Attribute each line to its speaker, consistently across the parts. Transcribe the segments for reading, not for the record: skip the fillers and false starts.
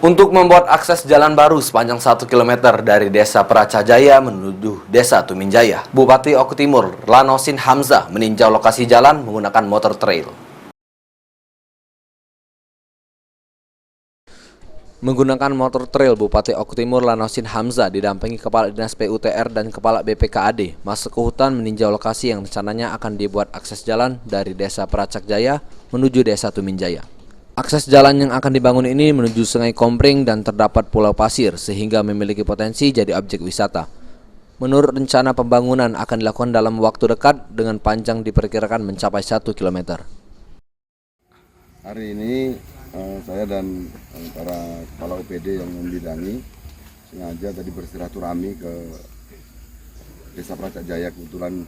Speaker 1: Untuk membuat akses jalan baru sepanjang 1 km dari Desa Pracajaya menuju Desa Tuminjaya, Bupati Oku Timur Lanosin Hamzah meninjau lokasi jalan menggunakan motor trail. Menggunakan motor trail, Bupati Oku Timur Lanosin Hamzah didampingi Kepala Dinas PUTR dan Kepala BPKAD masuk ke hutan meninjau lokasi yang rencananya akan dibuat akses jalan dari Desa Pracajaya menuju Desa Tuminjaya. Akses jalan yang akan dibangun ini menuju Sungai Kompring dan terdapat pulau pasir sehingga memiliki potensi jadi objek wisata. Menurut rencana pembangunan akan dilakukan dalam waktu dekat dengan panjang diperkirakan mencapai 1 km.
Speaker 2: Hari ini saya dan para kepala OPD yang membidangi sengaja tadi bersilaturahmi ke Desa Pracajaya. Kebetulan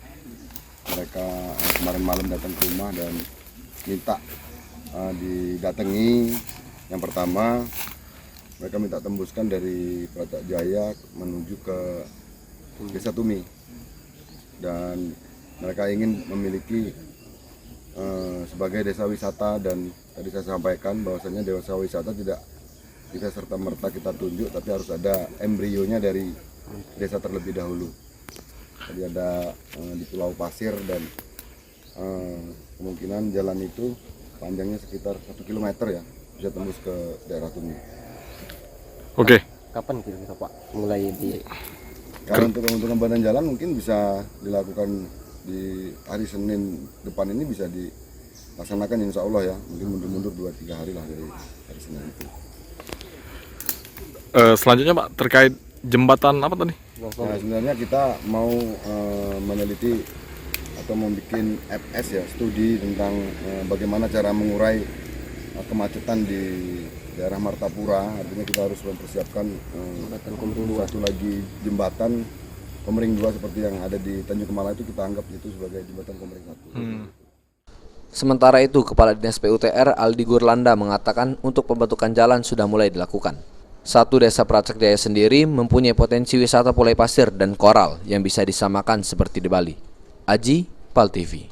Speaker 2: mereka kemarin malam datang ke rumah dan minta didatangi. Yang pertama, mereka minta tembuskan dari Pracajaya menuju ke Desa Tumi, dan mereka ingin memiliki sebagai desa wisata. Dan tadi saya sampaikan bahwasanya desa wisata tidak bisa serta-merta kita tunjuk, tapi harus ada embrionya dari desa terlebih dahulu. Tadi ada di Pulau Pasir, dan kemungkinan jalan itu panjangnya sekitar 1 km ya, bisa tembus ke daerah Tumi.
Speaker 3: Oke.
Speaker 4: Kapan kira-kira Pak mulai di?
Speaker 2: Kalau untuk pembangunan jalan mungkin bisa dilakukan di hari Senin depan ini, bisa dilaksanakan insya Allah ya. Mungkin mundur-mundur 2-3 hari lah dari hari Senin itu.
Speaker 3: Selanjutnya Pak, terkait jembatan apa tadi?
Speaker 2: Nah, sebenarnya kita mau meneliti atau membuat FS ya, studi tentang bagaimana cara mengurai kemacetan di daerah Martapura. Artinya kita harus mempersiapkan satu lagi jembatan Komering 2 seperti yang ada di Tanjung Kemala, itu kita anggap itu sebagai jembatan Komering 1.
Speaker 1: Sementara itu, Kepala Dinas PUTR Aldi Gurlanda mengatakan untuk pembentukan jalan sudah mulai dilakukan. Satu Desa Pracajaya sendiri mempunyai potensi wisata pulau pasir dan koral yang bisa disamakan seperti di Bali. Aji, PAL TV.